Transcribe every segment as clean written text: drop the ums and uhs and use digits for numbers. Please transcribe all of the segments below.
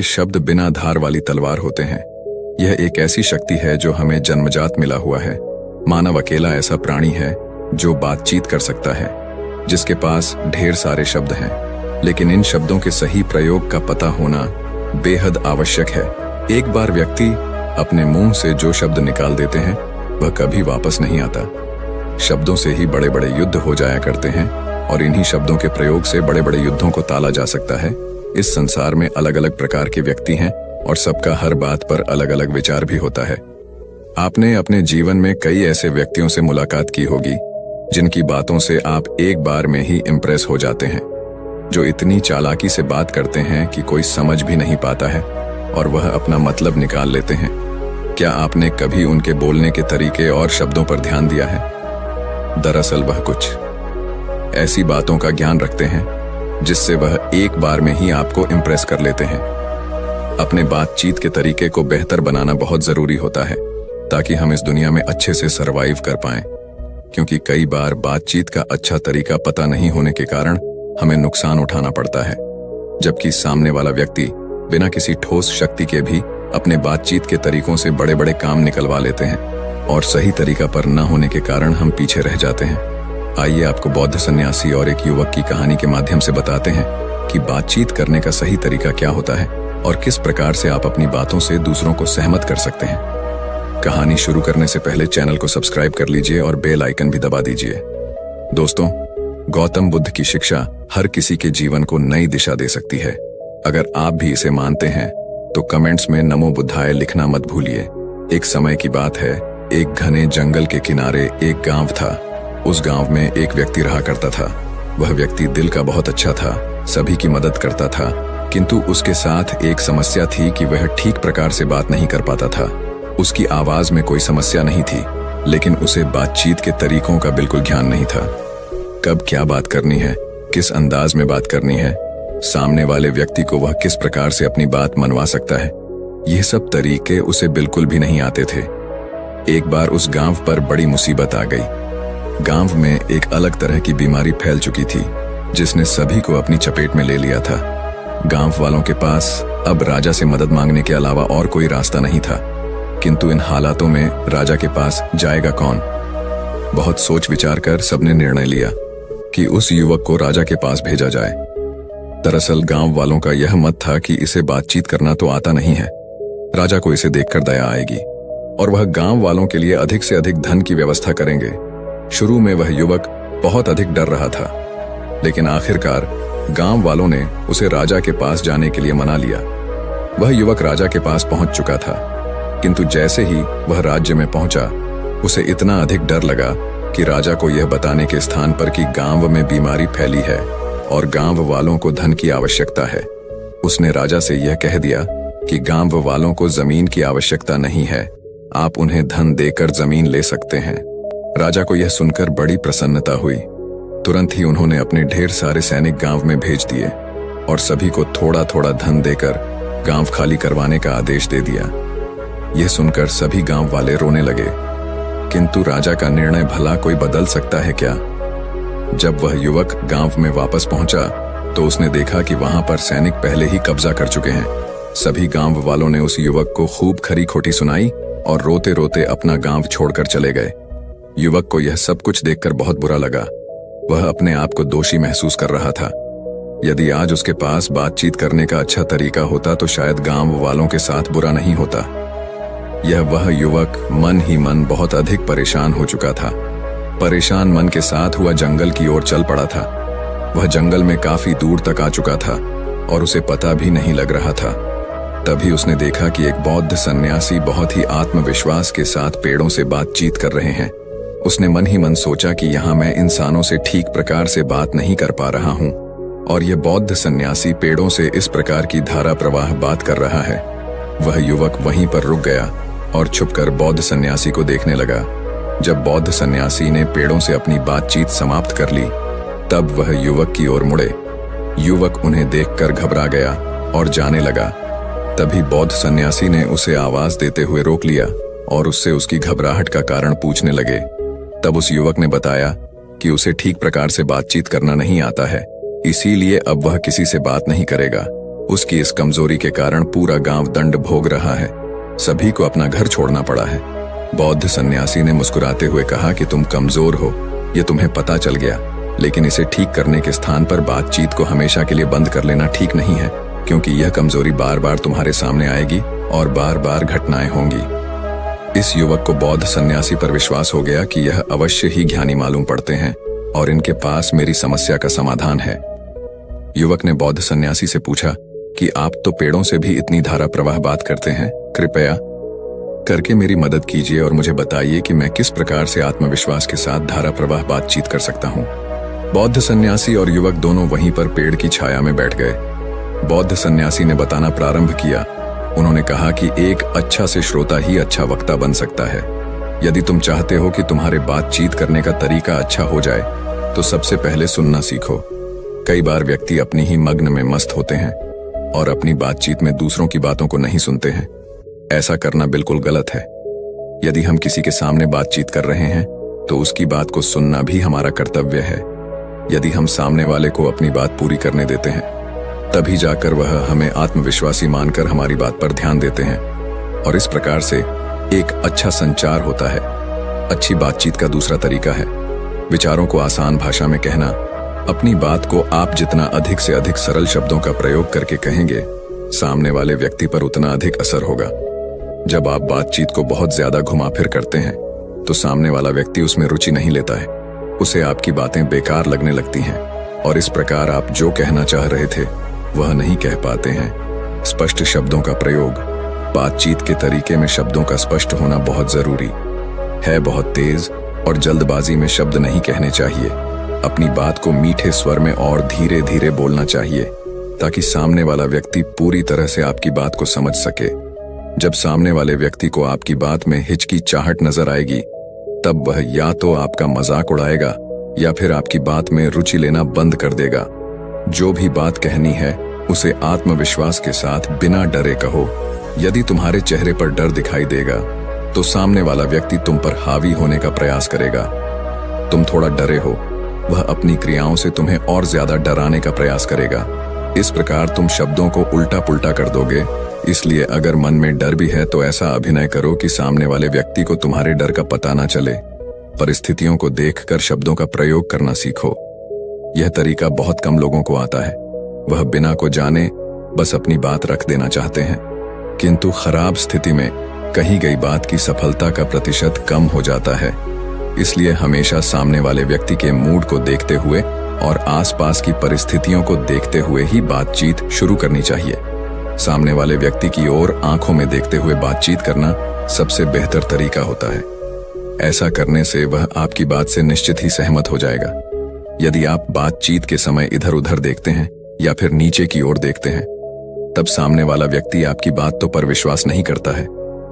शब्द बिना धार वाली तलवार होते हैं। यह एक ऐसी शक्ति है जो हमें जन्मजात मिला हुआ है। मानव अकेला ऐसा प्राणी है जो बातचीत कर सकता है, जिसके पास ढेर सारे शब्द हैं, लेकिन इन शब्दों के सही प्रयोग का पता होना बेहद आवश्यक है। एक बार व्यक्ति अपने मुंह से जो शब्द निकाल देते हैं वह कभी वापस नहीं आता। शब्दों से ही बड़े बड़े युद्ध हो जाया करते हैं और इन्हीं शब्दों के प्रयोग से बड़े बड़े युद्धों को टाला जा सकता है। इस संसार में अलग अलग प्रकार के व्यक्ति हैं और सबका हर बात पर अलग अलग विचार भी होता है। आपने अपने जीवन में कई ऐसे व्यक्तियों से मुलाकात की होगी जिनकी बातों से आप एक बार में ही इम्प्रेस हो जाते हैं, जो इतनी चालाकी से बात करते हैं कि कोई समझ भी नहीं पाता है और वह अपना मतलब निकाल लेते हैं। क्या आपने कभी उनके बोलने के तरीके और शब्दों पर ध्यान दिया है? दरअसल वह कुछ ऐसी बातों का ज्ञान रखते हैं जिससे वह एक बार में ही आपको इम्प्रेस कर लेते हैं। अपने बातचीत के तरीके को बेहतर बनाना बहुत जरूरी होता है ताकि हम इस दुनिया में अच्छे से सरवाइव कर पाएं, क्योंकि कई बार बातचीत का अच्छा तरीका पता नहीं होने के कारण हमें नुकसान उठाना पड़ता है, जबकि सामने वाला व्यक्ति बिना किसी ठोस शक्ति के भी अपने बातचीत के तरीकों से बड़े बड़े काम निकलवा लेते हैं और सही तरीका पर न होने के कारण हम पीछे रह जाते हैं। आइए आपको बौद्ध सन्यासी और एक युवक की कहानी के माध्यम से बताते हैं कि बातचीत करने का सही तरीका क्या होता है और किस प्रकार से आप अपनी बातों से दूसरों को सहमत कर सकते हैं। कहानी शुरू करने से पहले चैनल को सब्सक्राइब कर लीजिए और बेल आइकन भी दबा दीजिए। दोस्तों, गौतम बुद्ध की शिक्षा हर किसी के जीवन को नई दिशा दे सकती है। अगर आप भी इसे मानते हैं तो कमेंट्स में नमो बुद्धाय लिखना मत भूलिए। एक समय की बात है, एक घने जंगल के किनारे एक गांव था। उस गांव में एक व्यक्ति रहा करता था। वह व्यक्ति दिल का बहुत अच्छा था, सभी की मदद करता था, किंतु उसके साथ एक समस्या थी कि वह ठीक प्रकार से बात नहीं कर पाता था। उसकी आवाज में कोई समस्या नहीं थी, लेकिन उसे बातचीत के तरीकों का बिल्कुल ज्ञान नहीं था। कब क्या बात करनी है, किस अंदाज में बात करनी है, सामने वाले व्यक्ति को वह किस प्रकार से अपनी बात मनवा सकता है, यह सब तरीके उसे बिल्कुल भी नहीं आते थे। एक बार उस गांव पर बड़ी मुसीबत आ गई। गांव में एक अलग तरह की बीमारी फैल चुकी थी जिसने सभी को अपनी चपेट में ले लिया था। गांव वालों के पास अब राजा से मदद मांगने के अलावा और कोई रास्ता नहीं था, किंतु इन हालातों में राजा के पास जाएगा कौन? बहुत सोच विचार कर सबने निर्णय लिया कि उस युवक को राजा के पास भेजा जाए। दरअसल गांव वालों का यह मत था कि इसे बातचीत करना तो आता नहीं है, राजा को इसे देखकर दया आएगी और वह गांव वालों के लिए अधिक से अधिक धन की व्यवस्था करेंगे। शुरू में वह युवक बहुत अधिक डर रहा था, लेकिन आखिरकार गांव वालों ने उसे राजा के पास जाने के लिए मना लिया। वह युवक राजा के पास पहुंच चुका था, किंतु जैसे ही वह राज्य में पहुंचा, उसे इतना अधिक डर लगा कि राजा को यह बताने के स्थान पर कि गांव में बीमारी फैली है और गांव वालों को धन की आवश्यकता है, उसने राजा से यह कह दिया कि गांव वालों को जमीन की आवश्यकता नहीं है, आप उन्हें धन देकर जमीन ले सकते हैं। राजा को यह सुनकर बड़ी प्रसन्नता हुई। तुरंत ही उन्होंने अपने ढेर सारे सैनिक गांव में भेज दिए और सभी को थोड़ा थोड़ा धन देकर गांव खाली करवाने का आदेश दे दिया। यह सुनकर सभी गांव वाले रोने लगे, किंतु राजा का निर्णय भला कोई बदल सकता है क्या? जब वह युवक गांव में वापस पहुंचा तो उसने देखा कि वहां पर सैनिक पहले ही कब्जा कर चुके हैं। सभी गांव वालों ने उस युवक को खूब खरी खोटी सुनाई और रोते रोते अपना गांव छोड़कर चले गए। युवक को यह सब कुछ देखकर बहुत बुरा लगा। वह अपने आप को दोषी महसूस कर रहा था। यदि आज उसके पास बातचीत करने का अच्छा तरीका होता तो शायद गांव वालों के साथ बुरा नहीं होता। यह वह युवक मन ही मन बहुत अधिक परेशान हो चुका था। परेशान मन के साथ हुआ जंगल की ओर चल पड़ा था। वह जंगल में काफी दूर तक आ चुका था और उसे पता भी नहीं लग रहा था। तभी उसने देखा कि एक बौद्ध सन्यासी बहुत ही आत्मविश्वास के साथ पेड़ों से बातचीत कर रहे हैं। उसने मन ही मन सोचा कि यहाँ मैं इंसानों से ठीक प्रकार से बात नहीं कर पा रहा हूँ और यह बौद्ध सन्यासी पेड़ों से इस प्रकार की धारा प्रवाह बात कर रहा है। वह युवक वहीं पर रुक गया और छुपकर बौद्ध सन्यासी को देखने लगा। जब बौद्ध सन्यासी ने पेड़ों से अपनी बातचीत समाप्त कर ली, तब वह युवक की ओर मुड़े। युवक उन्हें देखकर घबरा गया और जाने लगा। तभी बौद्ध सन्यासी ने उसे आवाज देते हुए रोक लिया और उससे उसकी घबराहट का कारण पूछने लगे। तब उस युवक ने बताया कि उसे ठीक प्रकार से बातचीत करना नहीं आता है, इसीलिए अब वह किसी से बात नहीं करेगा उसकी इस कमजोरी के कारण पूरा गांव दंड भोग रहा है। सभी को अपना घर छोड़ना पड़ा है। बौद्ध सन्यासी ने मुस्कुराते हुए कहा कि तुम कमजोर हो, ये तुम्हें पता चल गया, लेकिन इसे ठीक करने के स्थान पर बातचीत को हमेशा के लिए बंद कर लेना ठीक नहीं है, क्योंकि यह कमजोरी बार बार तुम्हारे सामने आएगी और बार बार घटनाएं होंगी। इस युवक को बौद्ध सन्यासी पर विश्वास हो गया कि यह अवश्य ही ज्ञानी मालूम पड़ते हैं और इनके पास मेरी समस्या का समाधान है। युवक ने बौद्ध सन्यासी से पूछा कि आप तो पेड़ों से भी इतनी धारा प्रवाह बात करते हैं, कृपया करके मेरी मदद कीजिए और मुझे बताइए कि मैं किस प्रकार से आत्मविश्वास के साथ धारा प्रवाह बातचीत कर सकता हूँ। बौद्ध सन्यासी और युवक दोनों वहीं पर पेड़ की छाया में बैठ गए। बौद्ध सन्यासी ने बताना प्रारंभ किया। उन्होंने कहा कि एक अच्छा से श्रोता ही अच्छा वक्ता बन सकता है। यदि तुम चाहते हो कि तुम्हारे बातचीत करने का तरीका अच्छा हो जाए, तो सबसे पहले सुनना सीखो। कई बार व्यक्ति अपनी ही मग्न में मस्त होते हैं और अपनी बातचीत में दूसरों की बातों को नहीं सुनते हैं। ऐसा करना बिल्कुल गलत है। यदि हम किसी के सामने बातचीत कर रहे हैं, तो उसकी बात को सुनना भी हमारा कर्तव्य है। यदि हम सामने वाले को अपनी बात पूरी करने देते हैं, तभी जाकर वह हमें आत्मविश्वासी मानकर हमारी बात पर ध्यान देते हैं और इस प्रकार से एक अच्छा संचार होता है। अच्छी बातचीत का दूसरा तरीका है विचारों को आसान भाषा में कहना। अपनी बात को आप जितना अधिक से अधिक सरल शब्दों का प्रयोग करके कहेंगे, सामने वाले व्यक्ति पर उतना अधिक असर होगा। जब आप बातचीत को बहुत ज्यादा घुमा फिर करते हैं, तो सामने वाला व्यक्ति उसमें रुचि नहीं लेता है। उसे आपकी बातें बेकार लगने लगती हैं और इस प्रकार आप जो कहना चाह रहे थे वह नहीं कह पाते हैं। स्पष्ट शब्दों का प्रयोग। बातचीत के तरीके में शब्दों का स्पष्ट होना बहुत जरूरी है। बहुत तेज और जल्दबाजी में शब्द नहीं कहने चाहिए। अपनी बात को मीठे स्वर में और धीरे धीरे बोलना चाहिए, ताकि सामने वाला व्यक्ति पूरी तरह से आपकी बात को समझ सके। जब सामने वाले व्यक्ति को आपकी बात में हिचकिचाहट नजर आएगी, तब वह या तो आपका मजाक उड़ाएगा या फिर आपकी बात में रुचि लेना बंद कर देगा। जो भी बात कहनी है, उसे आत्मविश्वास के साथ बिना डरे कहो। यदि तुम्हारे चेहरे पर डर दिखाई देगा, तो सामने वाला व्यक्ति तुम पर हावी होने का प्रयास करेगा। तुम थोड़ा डरे हो, वह अपनी क्रियाओं से तुम्हें और ज्यादा डराने का प्रयास करेगा। इस प्रकार तुम शब्दों को उल्टा पुल्टा कर दोगे। इसलिए अगर मन में डर भी है, तो ऐसा अभिनय करो कि सामने वाले व्यक्ति को तुम्हारे डर का पता ना चले। परिस्थितियों को देखकर शब्दों का प्रयोग करना सीखो। यह तरीका बहुत कम लोगों को आता है। वह बिना को जाने बस अपनी बात रख देना चाहते हैं, किंतु खराब स्थिति में कही गई बात की सफलता का प्रतिशत कम हो जाता है। इसलिए हमेशा सामने वाले व्यक्ति के मूड को देखते हुए और आसपास की परिस्थितियों को देखते हुए ही बातचीत शुरू करनी चाहिए। सामने वाले व्यक्ति की ओर आंखों में देखते हुए बातचीत करना सबसे बेहतर तरीका होता है। ऐसा करने से वह आपकी बात से निश्चित ही सहमत हो जाएगा। यदि आप बातचीत के समय इधर उधर देखते हैं या फिर नीचे की ओर देखते हैं, तब सामने वाला व्यक्ति आपकी बातों पर विश्वास नहीं करता है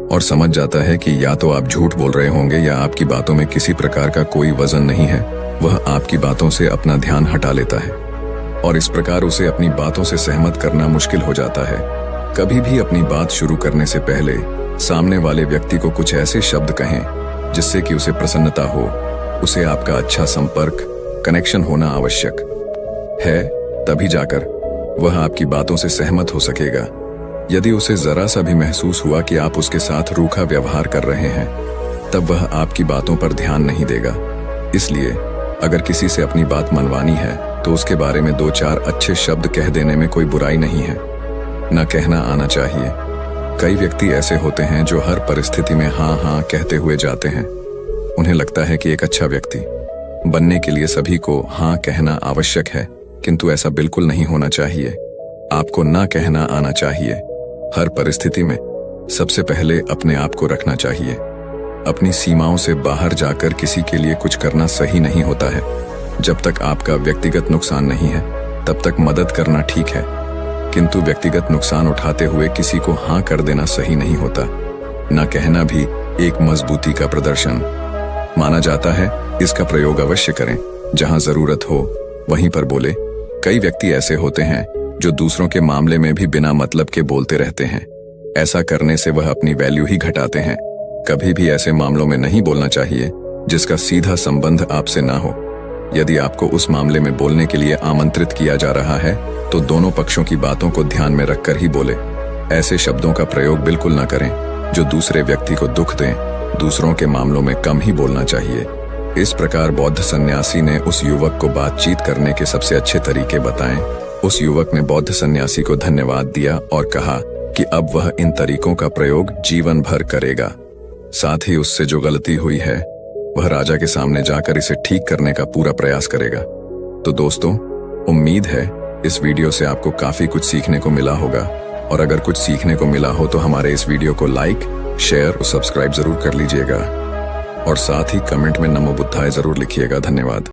और समझ जाता है कि या तो आप झूठ बोल रहे होंगे या आपकी बातों में किसी प्रकार का कोई वजन नहीं है। वह आपकी बातों से अपना ध्यान हटा लेता है और इस प्रकार उसे अपनी बातों से सहमत करना मुश्किल हो जाता है। कभी भी अपनी बात शुरू करने से पहले सामने वाले व्यक्ति को कुछ ऐसे शब्द कहें जिससे कि उसे प्रसन्नता हो। उसे आपका अच्छा संपर्क, कनेक्शन होना आवश्यक है, तभी जाकर वह आपकी बातों से सहमत हो सकेगा। यदि उसे जरा सा भी महसूस हुआ कि आप उसके साथ रूखा व्यवहार कर रहे हैं, तब वह आपकी बातों पर ध्यान नहीं देगा। इसलिए अगर किसी से अपनी बात मनवानी है, तो उसके बारे में 2-4 अच्छे शब्द कह देने में कोई बुराई नहीं है। न कहना आना चाहिए। कई व्यक्ति ऐसे होते हैं जो हर परिस्थिति में हाँ हाँ कहते हुए जाते हैं। उन्हें लगता है कि एक अच्छा व्यक्ति बनने के लिए सभी को हाँ कहना आवश्यक है, किंतु ऐसा बिल्कुल नहीं होना चाहिए। आपको ना कहना आना चाहिए। हर परिस्थिति में सबसे पहले अपने आप को रखना चाहिए। अपनी सीमाओं से बाहर जाकर किसी के लिए कुछ करना सही नहीं होता है। जब तक आपका व्यक्तिगत नुकसान नहीं है, तब तक मदद करना ठीक है, किंतु व्यक्तिगत नुकसान उठाते हुए किसी को हाँ कर देना सही नहीं होता। ना कहना भी एक मजबूती का प्रदर्शन माना जाता है। इसका प्रयोग अवश्य करें। जहां जरूरत हो वहीं पर बोले। कई व्यक्ति ऐसे होते हैं जो दूसरों के मामले में भी बिना मतलब के बोलते रहते हैं। ऐसा करने से वह अपनी वैल्यू ही घटाते हैं। कभी भी ऐसे मामलों में नहीं बोलना चाहिए जिसका सीधा संबंध आपसे ना हो। यदि आपको उस मामले में बोलने के लिए आमंत्रित किया जा रहा है तो दोनों पक्षों की बातों को ध्यान में रखकर ही बोले। ऐसे शब्दों का प्रयोग बिल्कुल न करें जो दूसरे व्यक्ति को दुख दें। दूसरों के मामलों में कम ही बोलना चाहिए। इस प्रकार बौद्ध सन्यासी ने उस युवक को बातचीत करने के सबसे अच्छे तरीके बताएं। उस युवक ने बौद्ध सन्यासी को धन्यवाद दिया और कहा कि अब वह इन तरीकों का प्रयोग जीवन भर करेगा। साथ ही उससे जो गलती हुई है वह राजा के सामने जाकर इसे ठीक करने का पूरा प्रयास करेगा। तो दोस्तों, उम्मीद है इस वीडियो से आपको काफी कुछ सीखने को मिला होगा, और अगर कुछ सीखने को मिला हो तो हमारे इस वीडियो को लाइक, शेयर और सब्सक्राइब जरूर कर लीजिएगा, और साथ ही कमेंट में नमो बुद्धाय जरूर लिखिएगा। धन्यवाद।